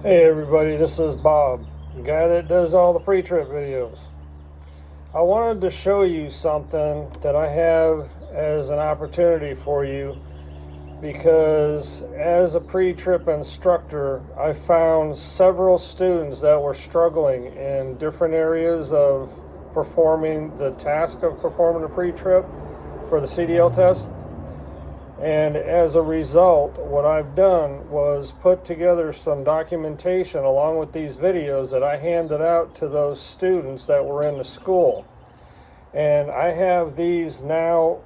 Hey everybody, this is Bob, the guy that does all the pre-trip videos. I wanted to show you something that I have as an opportunity for you because as a pre-trip instructor, I found several students that were struggling in different areas of performing the task of performing a pre-trip for the CDL test. And as a result, what I've done was put together some documentation along with these videos that I handed out to those students that were in the school. And I have these now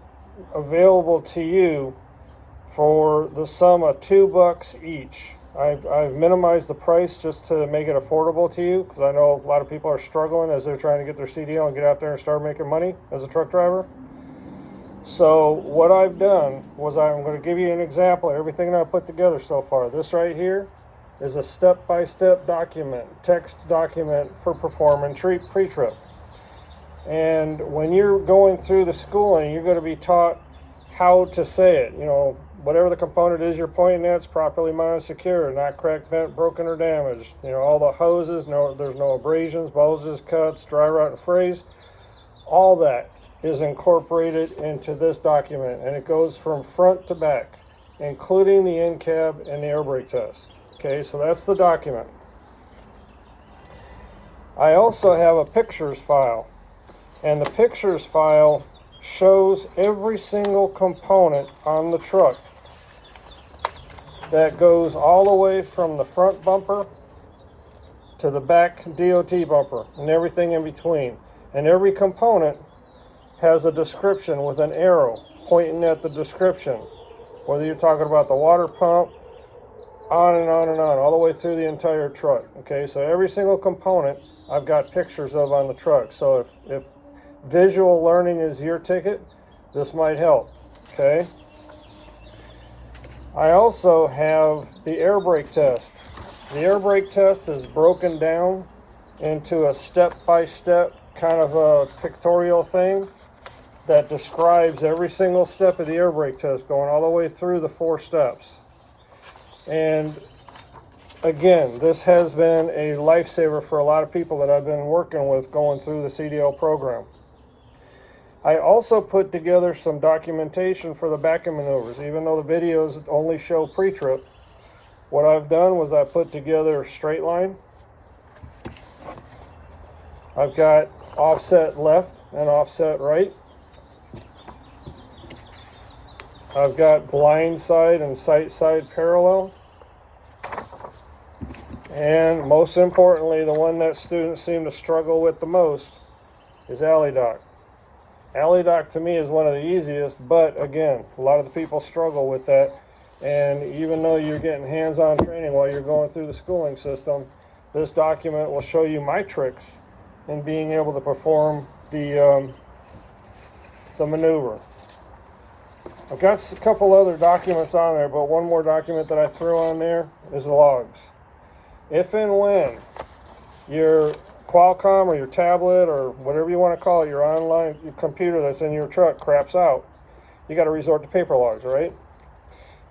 available to you for the sum of $2 each. I've minimized the price just to make it affordable to you because I know a lot of people are struggling as they're trying to get their CDL and get out there and start making money as a truck driver. So what I've done was I'm going to give you an example of everything that I put together so far. This right here is a step-by-step document, text document for performing pre-trip. And when you're going through the schooling, you're going to be taught how to say it. You know, whatever the component is you're pointing at, it's properly mounted, secure, not cracked, bent, broken, or damaged. You know, all the hoses, there's no abrasions, bulges, cuts, dry rot, and frays. All that is incorporated into this document, and it goes from front to back, including the in cab and the air brake test. Okay, so that's the document. I also have a pictures file, and the pictures file shows every single component on the truck that goes all the way from the front bumper to the back DOT bumper and everything in between. And every component has a description with an arrow pointing at the description, whether you're talking about the water pump, on and on and on, all the way through the entire truck. Okay, so every single component I've got pictures of on the truck. So if visual learning is your ticket, this might help. Okay, I also have the air brake test. The air brake test is broken down into a step-by-step kind of a pictorial thing that describes every single step of the air brake test, going all the way through the 4 steps. And again, this has been a lifesaver for a lot of people that I've been working with going through the CDL program. I also put together some documentation for the backing maneuvers. Even though the videos only show pre-trip, what I've done was I put together a straight line. I've got offset left and offset right. I've got blind side and sight side parallel. And most importantly, the one that students seem to struggle with the most is alley dock. Alley dock to me is one of the easiest, but again, a lot of the people struggle with that. And even though you're getting hands-on training while you're going through the schooling system, this document will show you my tricks in being able to perform the maneuver. I've got a couple other documents on there, but one more document that I threw on there is the logs. If and when your Qualcomm or your tablet or whatever you want to call it, your your computer that's in your truck craps out, you got to resort to paper logs, right?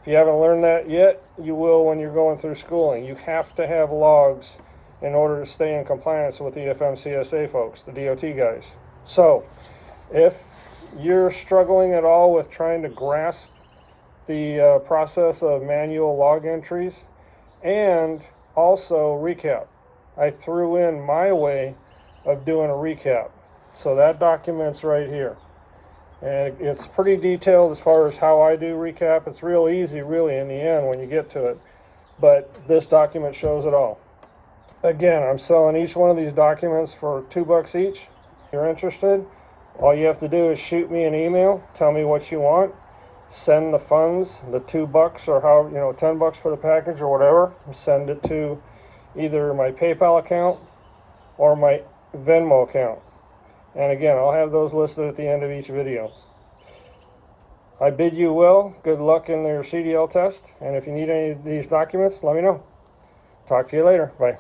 If you haven't learned that yet, you will when you're going through schooling. You have to have logs in order to stay in compliance with the FMCSA folks, the DOT guys. So if you're struggling at all with trying to grasp the process of manual log entries and also recap, I threw in my way of doing a recap. So that document's right here. And it's pretty detailed as far as how I do recap. It's real easy, really, in the end when you get to it. But this document shows it all. Again, I'm selling each one of these documents for $2 each. If you're interested, all you have to do is shoot me an email, tell me what you want, send the funds, the $2 or how, $10 for the package or whatever, send it to either my PayPal account or my Venmo account. And again, I'll have those listed at the end of each video. I bid you well. Good luck in your CDL test. And if you need any of these documents, let me know. Talk to you later. Bye.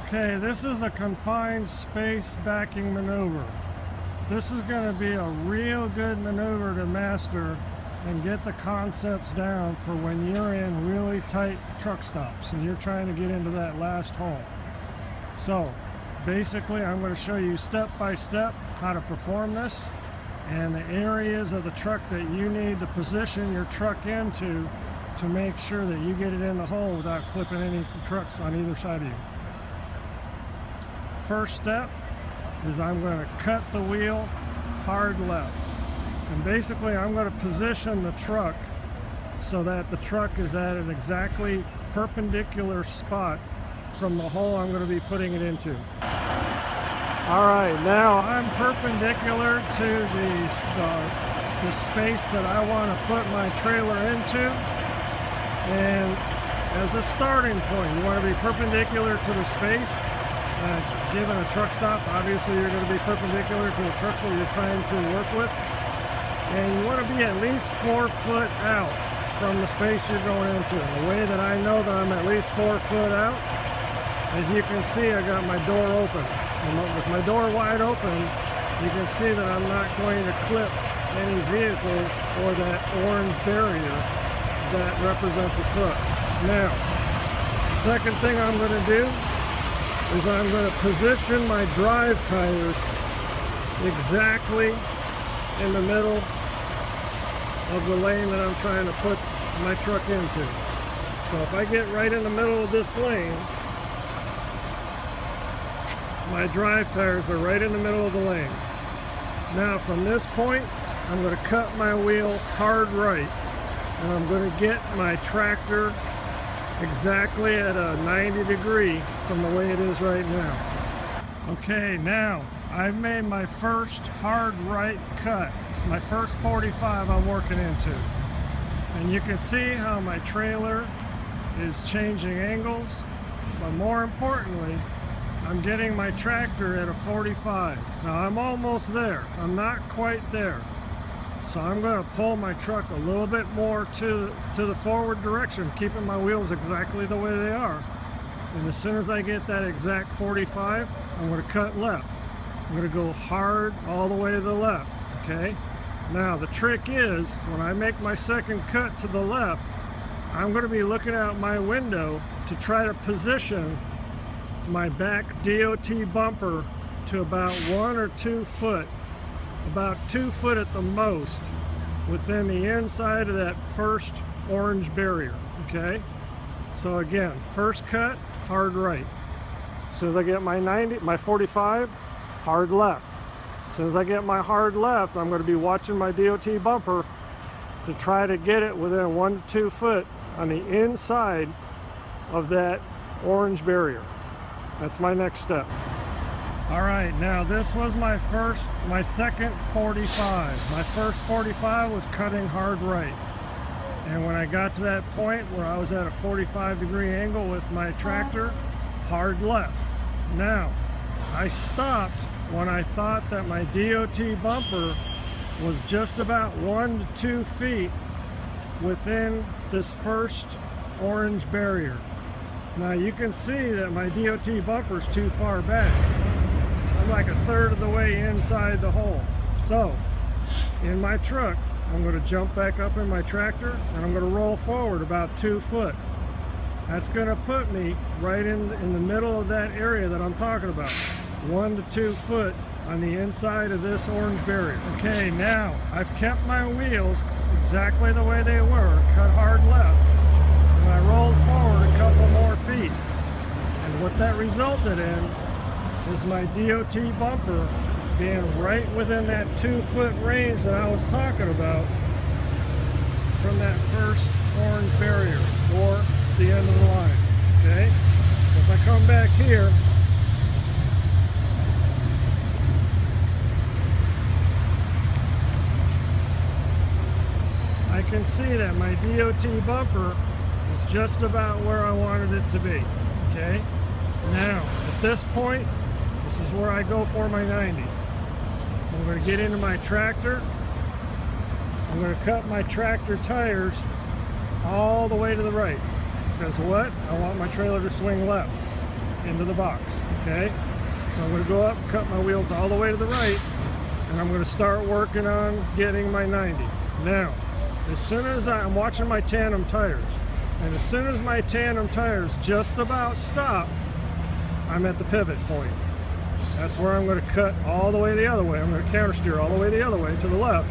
Okay, this is a confined space backing maneuver. This is going to be a real good maneuver to master and get the concepts down for when you're in really tight truck stops and you're trying to get into that last hole. So basically I'm going to show you step by step how to perform this and the areas of the truck that you need to position your truck into to make sure that you get it in the hole without clipping any trucks on either side of you. First step is I'm going to cut the wheel hard left. And basically I'm going to position the truck so that the truck is at an exactly perpendicular spot from the hole I'm going to be putting it into. Alright, now I'm perpendicular to the space that I want to put my trailer into. And as a starting point, you want to be perpendicular to the space. Given a truck stop, obviously you're going to be perpendicular to the trucks that you're trying to work with. And you want to be at least 4 foot out from the space you're going into. And the way that I know that I'm at least 4 foot out, as you can see, I got my door open. And with my door wide open, you can see that I'm not going to clip any vehicles or that orange barrier that represents the truck. Now, the second thing I'm going to do is I'm going to position my drive tires exactly in the middle of the lane that I'm trying to put my truck into. So if I get right in the middle of this lane, my drive tires are right in the middle of the lane. Now from this point, I'm going to cut my wheel hard right, and I'm going to get my tractor exactly at a 90 degree from the way it is right now. Okay, now I've made my first hard right cut. It's my first 45 I'm working into. And you can see how my trailer is changing angles, but more importantly, I'm getting my tractor at a 45. Now I'm almost there. I'm not quite there. So I'm going to pull my truck a little bit more to the forward direction, keeping my wheels exactly the way they are. And as soon as I get that exact 45, I'm going to cut left. I'm going to go hard all the way to the left, okay? Now the trick is, when I make my second cut to the left, I'm going to be looking out my window to try to position my back DOT bumper to about 1 or 2 foot, about 2 foot at the most, within the inside of that first orange barrier, okay? So again, first cut, hard right. As soon as I get my 45, hard left. As soon as I get my hard left, I'm going to be watching my DOT bumper to try to get it within 1 to 2 foot on the inside of that orange barrier. That's my next step. All right, now this was my second 45. My first 45 was cutting hard right. And when I got to that point where I was at a 45-degree angle with my tractor, hard left. Now, I stopped when I thought that my DOT bumper was just about 1 to 2 feet within this first orange barrier. Now you can see that my DOT bumper is too far back. I'm like a third of the way inside the hole. So, in my truck, I'm going to jump back up in my tractor and I'm going to roll forward about 2 foot. That's going to put me right in the middle of that area that I'm talking about. 1 to 2 foot on the inside of this orange barrier. Okay, now I've kept my wheels exactly the way they were, cut hard left, and I rolled forward a couple more feet. And what that resulted in is my DOT bumper being right within that 2 foot range that I was talking about from that first orange barrier, or the end of the line. Okay, so if I come back here, I can see that my DOT bumper is just about where I wanted it to be. Okay, now at this point, this is where I go for my 90. I'm going to get into my tractor. I'm going to cut my tractor tires all the way to the right. Because what? I want my trailer to swing left into the box. Okay? So I'm going to go up, cut my wheels all the way to the right, and I'm going to start working on getting my 90. Now, as soon as I'm watching my tandem tires, and as soon as my tandem tires just about stop, I'm at the pivot point. That's where I'm going to cut all the way the other way. I'm going to counter steer all the way the other way to the left.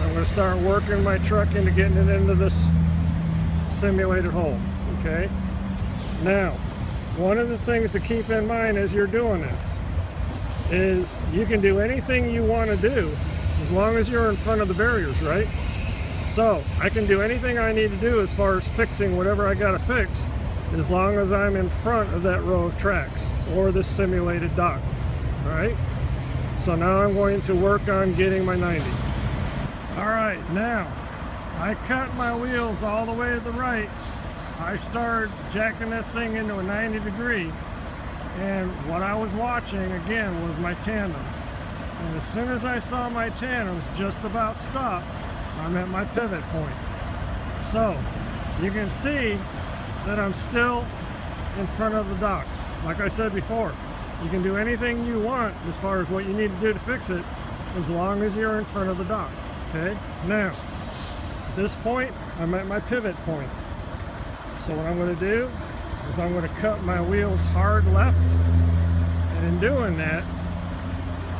I'm going to start working my truck into getting it into this simulated hole. Okay. Now, one of the things to keep in mind as you're doing this is you can do anything you want to do as long as you're in front of the barriers, right? So I can do anything I need to do as far as fixing whatever I got to fix as long as I'm in front of that row of tracks or this simulated dock. All right, so now I'm going to work on getting my 90. All right, now I cut my wheels all the way to the right. I started jacking this thing into a 90 degree, and what I was watching again was my tandems. And as soon as I saw my tandems just about stop, I'm at my pivot point. So you can see that I'm still in front of the dock. Like I said before, you can do anything you want as far as what you need to do to fix it as long as you're in front of the dock. Okay, now at this point I'm at my pivot point. So what I'm going to do is I'm going to cut my wheels hard left, and in doing that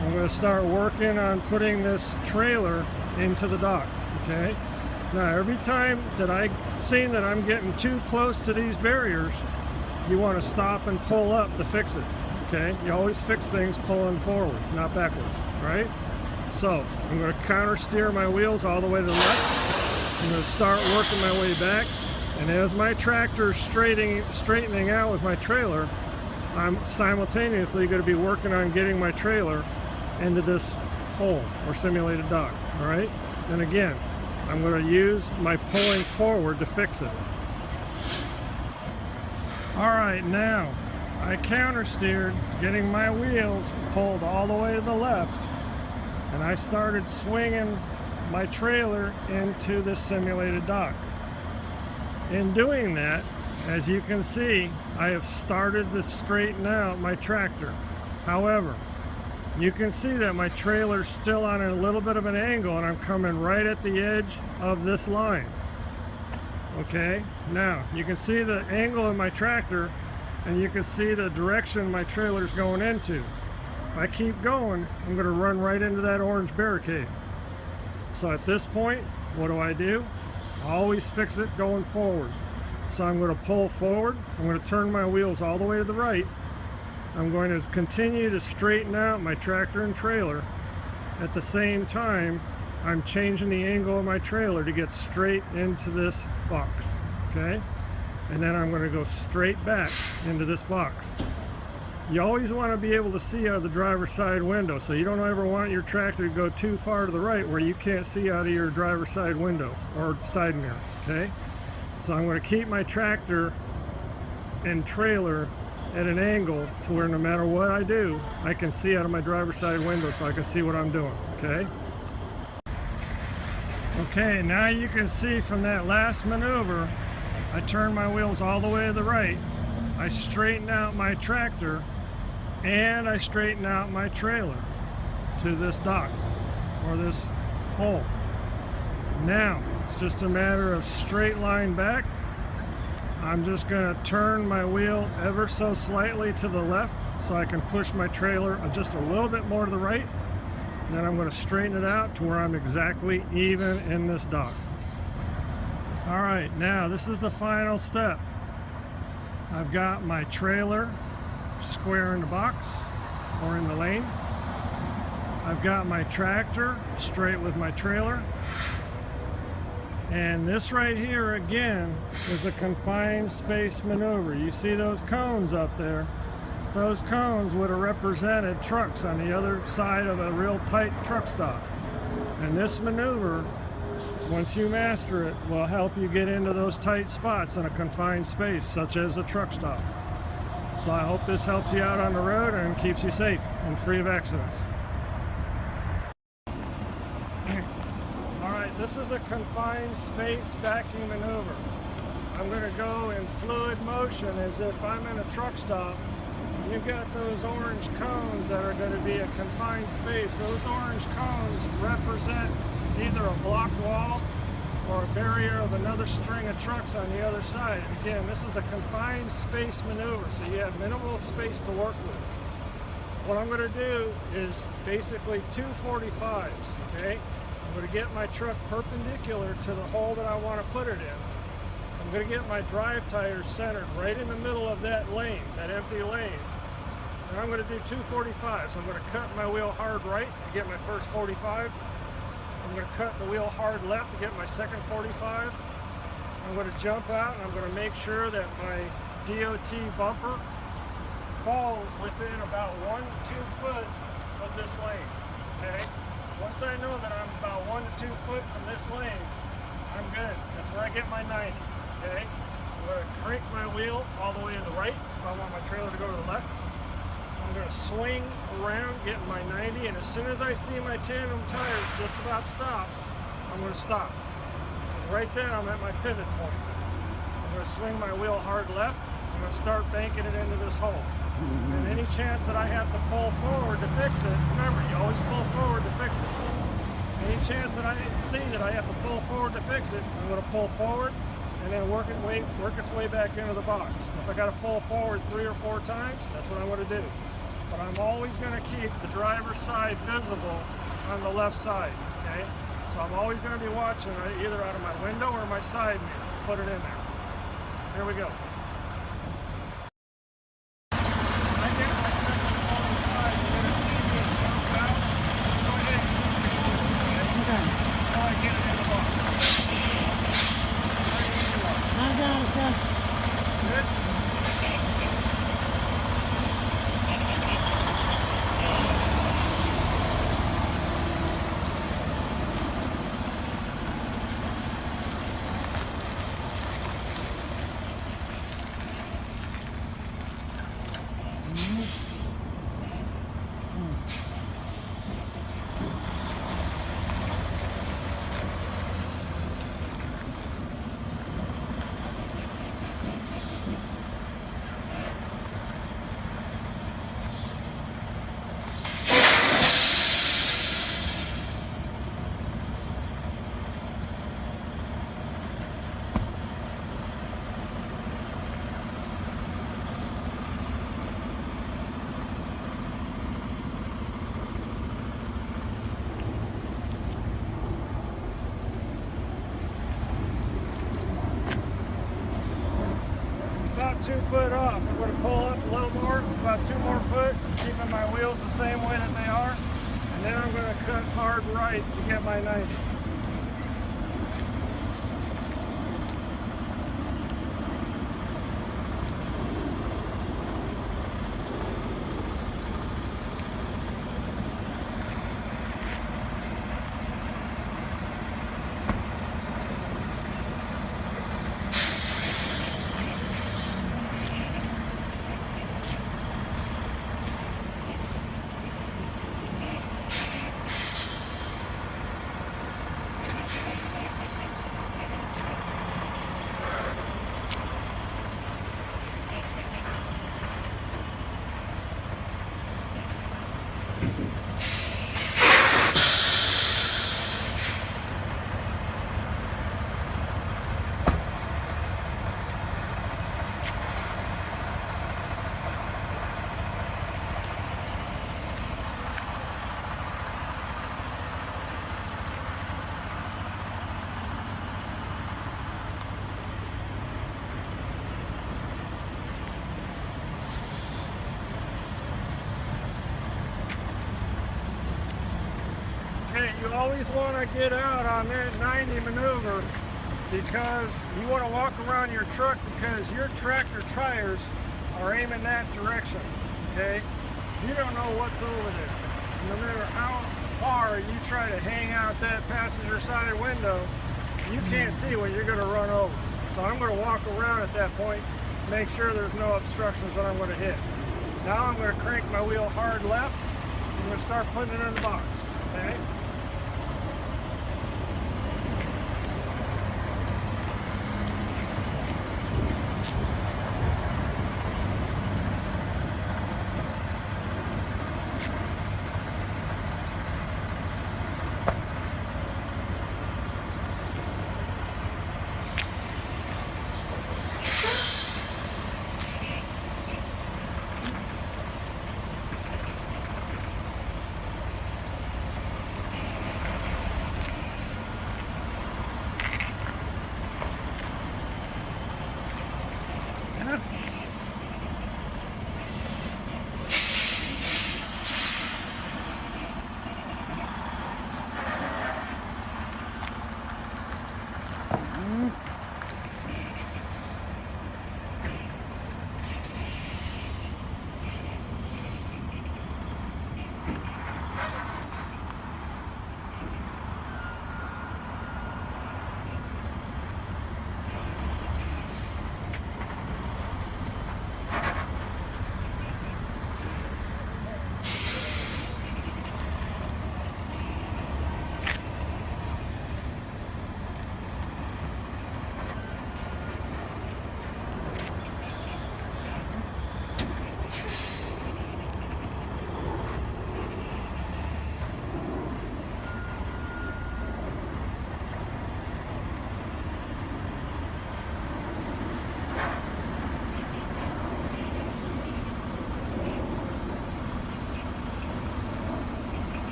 I'm going to start working on putting this trailer into the dock. Okay, now every time that I've seen that I'm getting too close to these barriers, you want to stop and pull up to fix it. Okay, you always fix things pulling forward, not backwards, right? So I'm going to counter steer my wheels all the way to the left. I'm going to start working my way back, and as my tractor is straightening out with my trailer, I'm simultaneously going to be working on getting my trailer into this hole or simulated dock. All right, and again, I'm going to use my pulling forward to fix it. All right, now I counter steered, getting my wheels pulled all the way to the left, and I started swinging my trailer into this simulated dock. In doing that, as you can see, I have started to straighten out my tractor. However, you can see that my trailer's still on a little bit of an angle, and I'm coming right at the edge of this line. Okay, now you can see the angle of my tractor, and you can see the direction my trailer's going into. If I keep going, I'm going to run right into that orange barricade. So at this point, what do? I always fix it going forward. So I'm going to pull forward. I'm going to turn my wheels all the way to the right. I'm going to continue to straighten out my tractor and trailer. At the same time, I'm changing the angle of my trailer to get straight into this box. Okay? And then I'm going to go straight back into this box. You always want to be able to see out of the driver's side window, so you don't ever want your tractor to go too far to the right where you can't see out of your driver's side window or side mirror. Okay? So I'm going to keep my tractor and trailer at an angle to where no matter what I do, I can see out of my driver's side window, so I can see what I'm doing. Okay? Okay, now you can see from that last maneuver, I turned my wheels all the way to the right. I straightened out my tractor, and I straightened out my trailer to this dock or this hole. Now it's just a matter of straight line back. I'm just going to turn my wheel ever so slightly to the left so I can push my trailer just a little bit more to the right. And then I'm going to straighten it out to where I'm exactly even in this dock. All right, now this is the final step. I've got my trailer square in the box or in the lane. I've got my tractor straight with my trailer. And this right here again is a confined space maneuver. You see those cones up there? Those cones would have represented trucks on the other side of a real tight truck stop. And this maneuver, once you master it, will help you get into those tight spots in a confined space, such as a truck stop. So I hope this helps you out on the road and keeps you safe and free of accidents. Alright, this is a confined space backing maneuver. I'm going to go in fluid motion as if I'm in a truck stop. You've got those orange cones that are going to be a confined space. Those orange cones represent either a block wall or a barrier of another string of trucks on the other side. And again, this is a confined space maneuver, so you have minimal space to work with. What I'm going to do is basically two 45s, okay? I'm going to get my truck perpendicular to the hole that I want to put it in. I'm going to get my drive tires centered right in the middle of that lane, that empty lane. And I'm going to do two 45s. I'm going to cut my wheel hard right to get my first 45. I'm going to cut the wheel hard left to get my second 45. I'm going to jump out and I'm going to make sure that my DOT bumper falls within about 1 to 2 foot of this lane, okay? Once I know that I'm about 1 to 2 foot from this lane, I'm good. That's where I get my 90, okay? I'm going to crank my wheel all the way to the right, so I want my trailer to go to the left. I'm going to swing around, getting my 90, and as soon as I see my tandem tires just about stop, I'm going to stop. Because right then I'm at my pivot point. I'm going to swing my wheel hard left. I'm going to start banking it into this hole. And any chance that I have to pull forward to fix it, remember, you always pull forward to fix it. Any chance that I see that I have to pull forward to fix it, I'm going to pull forward and then work its way back into the box. If I got to pull forward 3 or 4 times, that's what I'm going to do. But I'm always going to keep the driver's side visible on the left side, okay? So I'm always going to be watching either out of my window or my side mirror. Put it in there. Here we go. About 2 foot off. I'm going to pull up a little more, about 2 more foot, keeping my wheels the same way that they are. And then I'm going to cut hard right to get my 90. Okay, you always want to get out on that 90 maneuver because you want to walk around your truck because your tractor tires are aiming that direction, okay? You don't know what's over there. No matter how far you try to hang out that passenger side window, you can't see what you're going to run over. So I'm going to walk around at that point, make sure there's no obstructions that I'm going to hit. Now I'm going to crank my wheel hard left. I'm going to start putting it in the box, okay?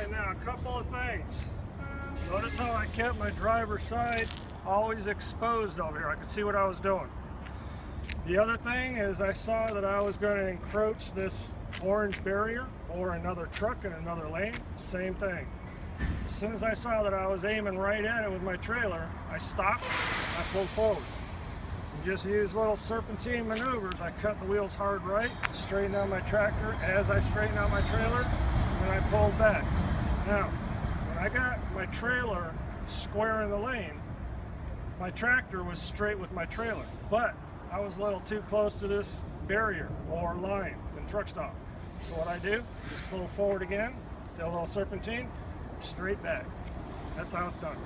Alright, now a couple of things. Notice how I kept my driver's side always exposed over here. I could see what I was doing. The other thing is I saw that I was going to encroach this orange barrier or another truck in another lane. Same thing. As soon as I saw that I was aiming right at it with my trailer, I stopped, I pulled forward. And just use little serpentine maneuvers. I cut the wheels hard right, straightened out my tractor as I straightened out my trailer, and I pulled back. Now, when I got my trailer square in the lane, my tractor was straight with my trailer, but I was a little too close to this barrier or line in truck stop. So what I do, just pull forward again, do a little serpentine, straight back. That's how it's done.